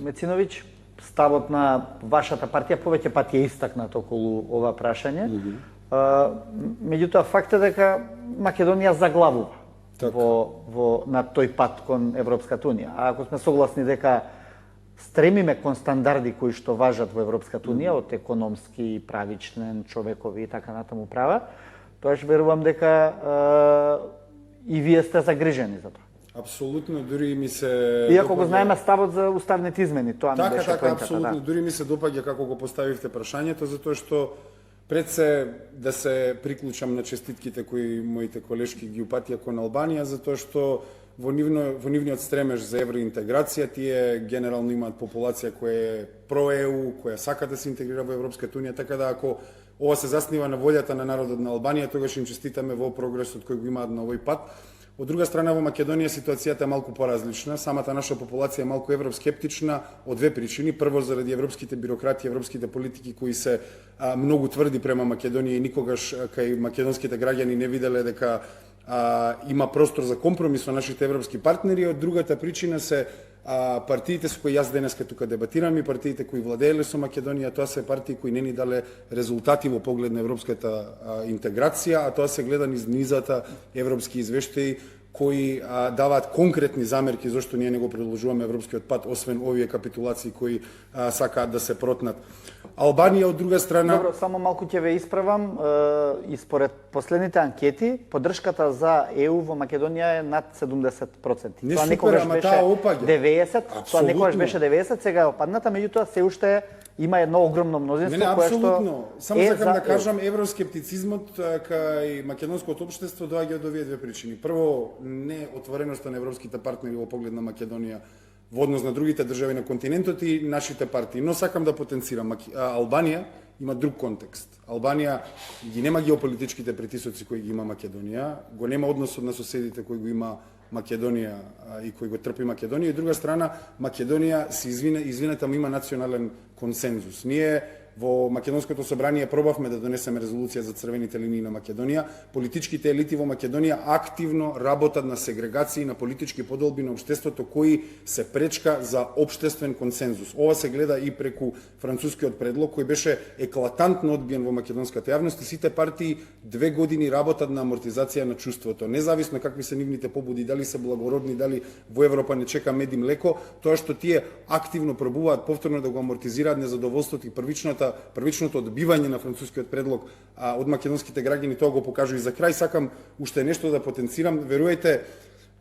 Мециновиќ, ставот на вашата партија повеќе пати е истакнат околу ова прашање. Меѓутоа, факт е дека Македонија заглавува на тој пат кон Европската унија. А ако сме согласни дека стремиме кон стандарди кои што важат во Европската унија, од економски, правичнен, човекови и така натаму права, тоаш верувам дека и вие сте загрижени за тоа. Апсолутно, дури ми се... Иако го знаеме ставот за уставните измени, тоа не беше така, поентата. апсолутно, дури ми се допаѓа како го поставивте прашањето, затоа што пред се да се приклучам на честитките кои моите колешки ги упатија кон Албанија, затоа што во нивниот стремеж за евроинтеграција, тие генерално имаат популација која е про-ЕУ, која сака да се интегрира во Европската унија, така да ако ова се заснива на волјата на народот на Албанија, тогаш им честитаме во прогресот кој го имаат на овој пат. Од друга страна, во Македонија ситуацијата е малку поразлична. Самата наша популација е малку евроскептична од две причини. Прво, заради европските бюрократи, европските политики кои се многу тврди према Македонија и никогаш кај македонските граѓани не виделе дека има простор за компромис со нашите европски партнери. Од другата причина се партиите со кои јас денеска тука дебатирам и партиите кои владееле со Македонија, тоа се партии кои не ни дале резултати во поглед на европската интеграција, а тоа се гледа низ низата европски извештаи кои даваат конкретни замерки зашто ние не го продолжуваме европскиот пат, освен овие капитулации кои сакаат да се протнат. Албанија од друга страна... Добро, само малку ќе ве исправам. И според последните анкети, поддршката за ЕУ во Македонија е над 70%. Не тоа супер, некогаш ама беше таа опаѓа. 90%, тоа некогаш беше 90%, сега е опадната, меѓутоа се уште има едно огромно мнозинство кое што апсолутно. Само сакам да кажам, евроскептицизмот кај македонското општество доаѓа од овие две причини. Прво, не отвореноста на европските партнери во поглед на Македонија во однос на другите држави на континентот и нашите партии. Но сакам да потенцирам, Албанија има друг контекст. Албанија ги нема геополитичките притисоци кои ги има Македонија, го нема односот на соседите кои го има Македонија и кој го трпи Македонија, и друга страна Македонија се извинете, ама има национален консензус. Ние во Македонското собрание пробавме да донесеме резолуција за црвените линии на Македонија. Политичките елити во Македонија активно работат на сегрегација и на политички поделби на општеството кои се пречка за општествен консензус. Ова се гледа и преку францускиот предлог кој беше еклатантно одбиен во македонската јавност и сите партии 2 години работат на амортизација на чувството. Независно какви се нивните побуди, дали се благородни, дали во Европа не чека мед и млеко, тоа што тие активно пробуваат повторно да го амортизираат незадоволството и првичното одбивање на францускиот предлог од македонските граѓани, тоа го покажува. И за крај сакам уште нешто да потенцирам. Веруете,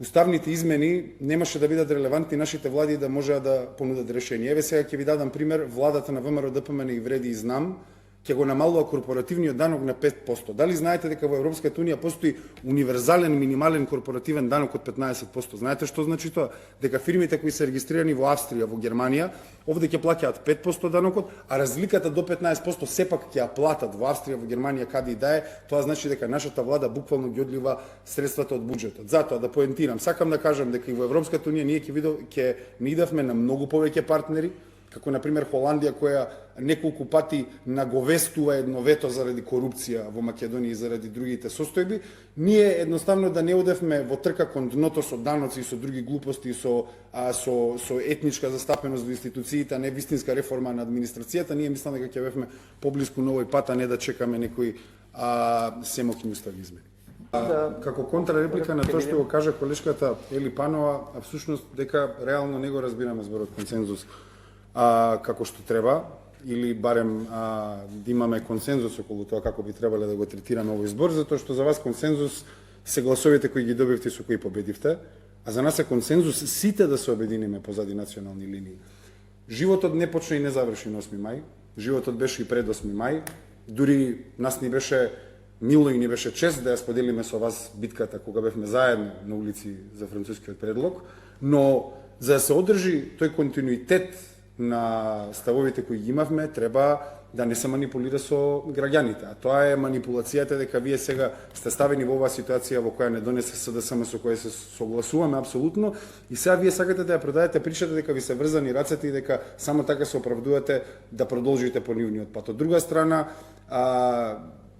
уставните измени немаше да бидат релевантни нашите влади да можеа да понудат решение. Еве сега ќе ви дадам пример, владата на ВМРО ДПМН и вреди и знам, ќе го намалува корпоративниот данок на 5%. Дали знаете дека во Европската унија постои универзален минимален корпоративен данок од 15%? Знаете што значи тоа? Дека фирмите кои се регистрирани во Австрија, во Германија, овде ќе плаќаат 5% данокот, а разликата до 15% сепак ќе ја платат во Австрија, во Германија, каде и да е. Тоа значи дека нашата влада буквално ги одлива средствата од буџетот. Затоа да поентирам, сакам да кажам дека и во Европската унија ние ќе идавме на многу повеќе партнери, како на пример Холандија која неколку пати наговестува едно вето заради корупција во Македонија и заради другите состојби. Ние едноставно да не одевме во трка кон дното со даноци и со други глупости, со етничка застапеност во институциите, а не вистинска реформа на администрацијата. Ние мислам дека ќе бевме поблиску на овој пат, а не да чекаме некои семокни уставни измени. Како контрареплика на тоа што го кажа колешката Ели Панова, всушност дека реално не го разбираме зборот консензус како што треба, или барем да имаме консензус околу тоа како би требале да го третираме овој збор, затоа што за вас консензус се гласовите кои ги добивте и со кои победивте, а за нас е консензус сите да се обединиме позади национални линии. Животот не почна и не заврши на 8 мај, животот беше и пред 8 мај, дури нас ни беше мило и ни беше чест да ја споделиме со вас битката кога бевме заедно на улици за францускиот предлог, но за да се одржи тој континуитет на ставовите кои ги имавме, треба да не се манипулира со граѓаните. А тоа е манипулацијата дека вие сега сте ставени во оваа ситуација во која не донесе СДСМ со која се согласуваме апсолутно и сега вие сакате да ја продадете причата дека ви се врзани рацете и дека само така се оправдувате да продолжите по нивниот пат. Од друга страна,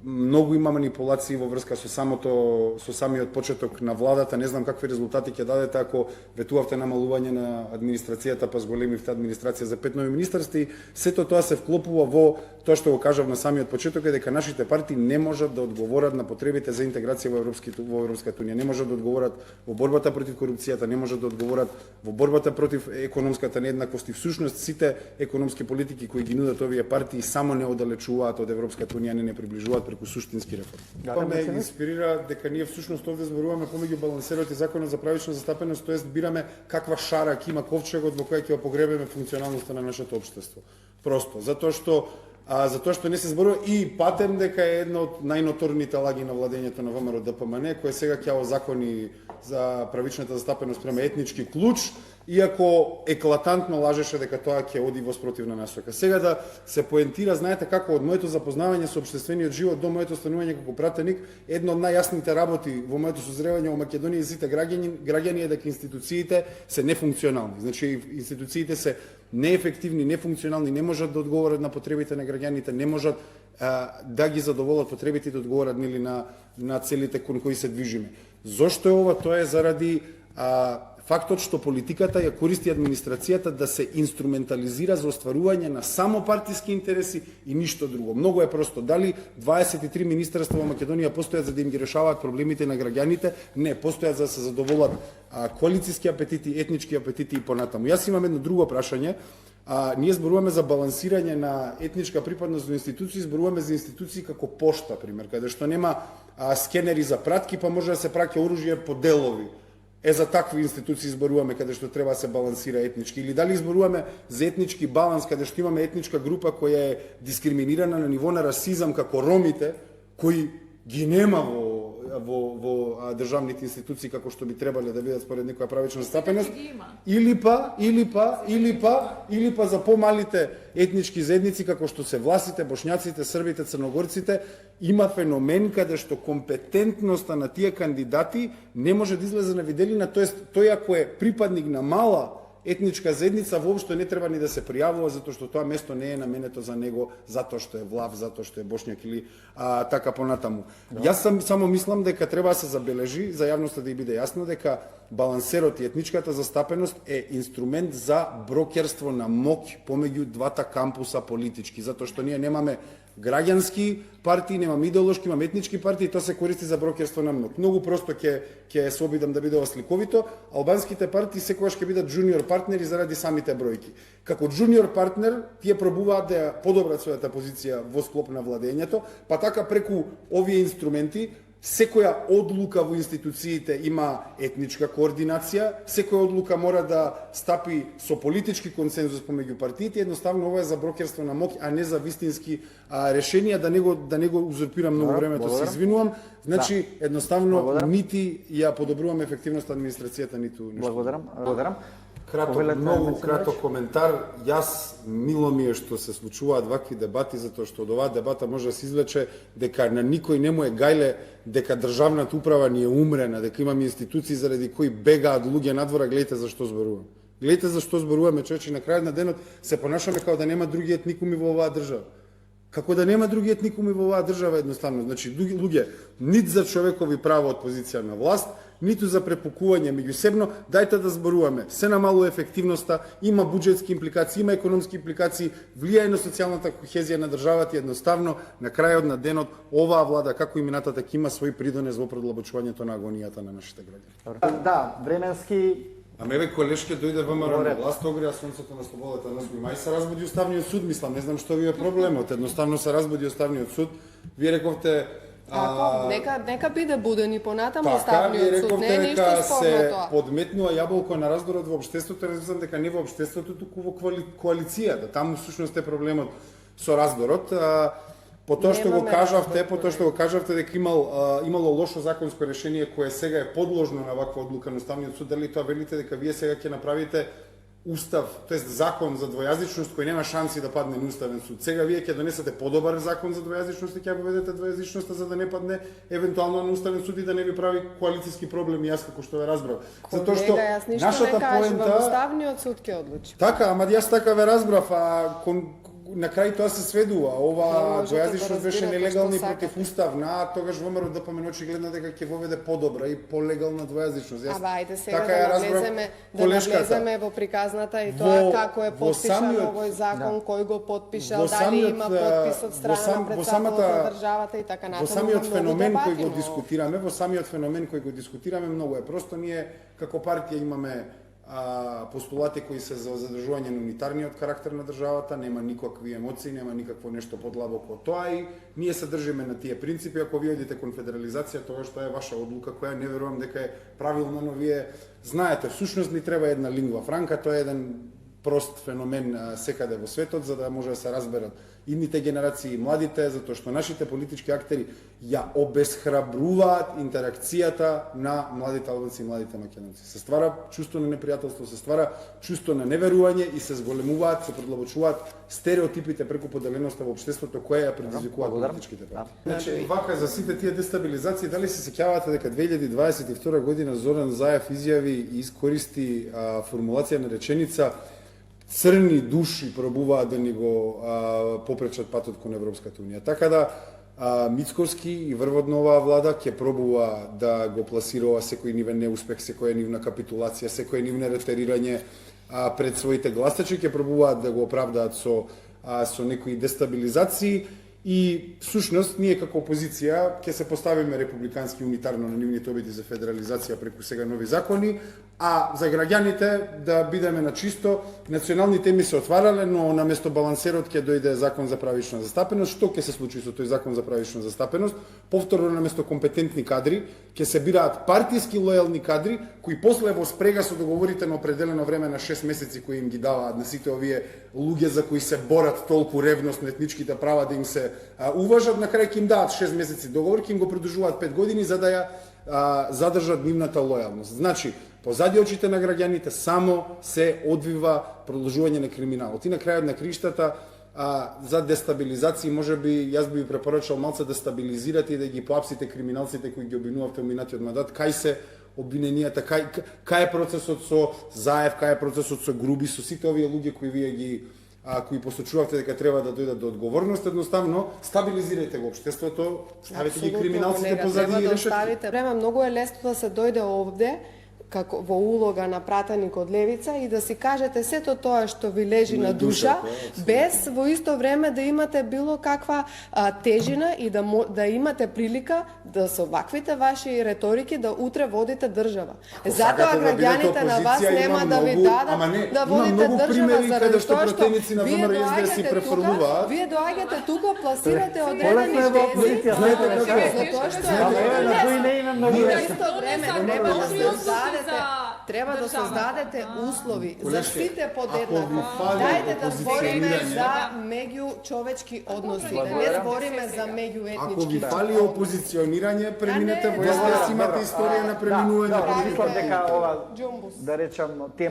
многу има манипулации во врска со самиот почеток на владата, не знам какви резултати ќе дадете ако ветувавте намалување на администрацијата, па зголемивте администрација за 5 нови министерства, и сето тоа се вклопува во тоа што го кажав на самиот почеток, е дека нашите партии не можат да одговорат на потребите за интеграција во Европската унија, не можат да одговорат во борбата против корупцијата, не можат да одговорат во борбата против економската нееднаквост, и всушност сите економски политики кои ги нудат овие партии само не оддалечуваат од Европската унија, не приближуваат преку суштински реформи. Тоа ме инспирира дека ние всушност овде зборуваме помеѓу балансерот и законот за правична застапеност, тоест бираме каква шара ќе има ковчегот во која ќе го погребеме функционалноста на нашето општество. Просто затоа што не се зборува, и патем дека е една од најноторните лаги на владењето на ВМРО ДПМН, кој сега ќе озакони за правичната застапеност према етнички клуч, иако еклатантно лажеше дека тоа ќе оди во спротивна насока. Сега да се поентира, знаете како, од моето запознавање со општествениот живот до моето станување како пратеник, едно од најјасните работи во моето созревање во Македонија и сите граѓани е дека институциите се нефункционални. Значи институциите се неефективни, нефункционални, не можат да одговорат на потребите на граѓаните, не можат да ги задоволат потребите и да одговорат на целите кон кои се движиме. Зошто е ова? Тоа е заради фактот што политиката ја користи администрацијата да се инструментализира за остварување на само партиски интереси и ништо друго. Многу е просто. Дали 23 министерства во Македонија постојат за да им ги решаваат проблемите на граѓаните? Не, постојат за да се задоволат коалициски апетити, етнички апетити и понатаму. Јас имам едно друго прашање. Ние зборуваме за балансирање на етничка припадност до институции, зборуваме за институции како пошта, пример, каде што нема скенери за пратки, па може да се праќа оружје по делови. За такви институции зборуваме каде што треба да се балансира етнички, или дали зборуваме за етнички баланс каде што имаме етничка група која е дискриминирана на ниво на расизам како ромите, кои ги нема во државните институции како што би требале да бидат според некоја правична застапеност, или па за помалите етнички заедници како што се власите, бошњаците, србите, црногорците, има феномен каде што компетентноста на тие кандидати не може да излезе на виделина, тоест тој ако е припадник на мала етничка заедница воопшто не треба ни да се пријавува, затоа што тоа место не е наменето за него, затоа што е влав, затоа што е бошњак или така понатаму. Јас само мислам дека треба да се забележи, за јавноста да и биде јасно, дека балансерот и етничката застапеност е инструмент за брокерство на моќ помеѓу двата кампуса политички, затоа што ние немаме граѓански партии, немаме идеолошки, имаме етнички партии, тоа се користи за брокерство на многу. Многу просто ќе се обидам да биде сликовито, албанските партии секогаш ќе бидат джуниор партнери заради самите бројки. Како джуниор партнер, тие пробуваат да ја подобрат својата позиција во склоп на владењето, па така преку овие инструменти секоја одлука во институциите има етничка координација, секоја одлука мора да стапи со политички консензус помеѓу партиите, едноставно ова е за брокерство на моќ, а не за вистински решенија, да не го узурпирам многу времето, се извинувам. Значи, едноставно, нити ја подобруваме ефективноста на администрацијата, ниту ништо. Благодарам. Многу краток коментар. Јас мило ми е што се случуваат вакви дебати, затоа што од оваа дебата може да се извлече дека на никој не му е гајле дека државната управа ни е умрена, дека имаме институции заради кои бегаат луѓе надвора. Гледате за што зборувам. Гледате за што зборуваме, човече, на крајот на денот се понашаме како да нема други етникуми во оваа држава. Како да нема други етникуми во оваа држава, едноставно. Значи, луѓе, нит за човекови права од позиција на власт, ниту за препукување меѓусебно, дајте да зборуваме. Се намалува ефективноста, има буџетски импликации, има економски импликации, влијае на социјалната кохезија на државата, едноставно на крајот на денот оваа влада како и минатата ќе има свој придонес во продлабочувањето на агонијата на нашите граѓани. Да, временски. Аме бе, колешке дојде ВМРО на власт, огрија сонцето на слободата на свој. Мај се разбуди Уставниот суд, мислам, не знам што ви е проблемот. Едноставно се разбуди Уставниот суд. Вие рековте нека биде буден и понатаму Уставниот суд, не е ништо спорно тоа. Се подметнува јаболко на раздорот во општеството, разбирам дека не во општеството, туку во коалицијата. Таму всушност е проблемот со раздорот. По тоа што го кажавте дека имало лошо законско решение кое сега е подложно на ваква одлука на Уставниот суд, дали тоа велите дека вие сега ќе направите устав, тоест закон за двојазичност кој нема шанси да падне на Уставен суд. Сега вие ќе донесете подобар закон за двојазичност и ќе воведете двојазичноста за да не падне евентуално на Уставен суд и да не ви прави коалициски проблеми, јас како што ве разбрав. Затоа што нашата поента Уставниот суд ќе одлучи. Така, ама јас така ве разбрав, на крај тоа се сведува. Ова можете да двојазичност беше разбирате нелегална и што сакате. противуставна, а тогаш ВМРО ДПМН очигледно дека ќе воведе подобра и полегална двојазичност. Абе, ајде сега така да ја разбрав навлеземе во приказната и тоа како е подпишан овој закон, кој го подпишал, дали има подпис од страна на председателот на државата и така натаму. Во самиот Многу феномен дебати, кој го но- дискутираме, многу е просто. Ние како партија имаме постулати кои се за задржување на унитарниот карактер на државата, нема никакви емоции, нема никакво нешто подлабоко од тоа и ние се држиме на тие принципи. Ако ви одите кон федерализација, тоа што е ваша одлука, која не верувам дека е правилна, но вие знаете, всушност ни треба една лингва франка, тоа е еден прост феномен секаде во светот, за да може да се разберат идните генерации и младите, затоа што нашите политички актери ја обесхрабруваат интеракцијата на младите албанци и младите македонци. Се ствара чувство на непријателство, се ствара чувство на неверување и се зголемуваат, се продлабочуваат стереотипите преку поделеноста во општеството која ја предизвикуваат политичките партии. Значи, вака за сите тие дестабилизации, дали се сеќавате дека 2022 година Зоран Заев изјави и искористи формулација на реченица црни души пробуваат да ни го попречат патот кон Европската унија. Така да Мицковски и врводно оваа влада ќе пробува да го пласира секој нивен неуспех, секоја нивна капитулација, секој нивно ретерирање пред своите гласачи, ќе пробуваат да го оправдаат со некои дестабилизации. И всушност ние како опозиција ќе се поставиме републикански унитарно на нивните обиди за федерализација преку сега нови закони, а за граѓаните да бидеме на чисто, национални теми се отварале, но наместо балансерот ќе дојде закон за правична застапеност. Што ќе се случи со тој закон за правична застапеност? Повторно наместо компетентни кадри ќе се бираат партиски лојални кадри кои после во спрега со договорите на определено време на 6 месеци кои им ги даваат на сите овие луѓе за кои се борат толку ревност на етничките права да им се уважат, на крај ќе им дадат 6 месеци договор, ќе им го продолжуваат 5 години за да ја задржат нивната лојалност. Значи, позади очите на граѓаните само се одвива продолжување на криминалот. И на крајот на криштата за дестабилизација, можеби јас би препорачал малце да стабилизирате и да ги поапсите криминалците кои ги обвинувавте во минатиот мандат, кај се обвиненијата, кај е процесот со Заев, кај е процесот со Груби, со сите овие луѓе кои вие ги кои посочувавте дека треба да дојдат до одговорност, едноставно стабилизирајте го општеството, ставете ги криминалците позади и решетки. Време многу е лесно да се дојде овде како во улога на пратеник од левица и да си кажете сето тоа што ви лежи на душа, без во исто време да имате било каква тежина и да имате прилика да со ваквите ваши реторики да утре водите држава. Затоа граѓаните на вас нема да ви дадат да водите држава заради тоа што вие доаѓате тука, пласирате одредени тези, затоа што исто време треба да создадете услови за сите подеднако. Дајте да збориме за меѓучовечки односи, да не збориме за меѓуетнички. Ако ви фали опозиционирање, преминете во СДС, имате историја на преминување. Мислам дека ова, да речам, тема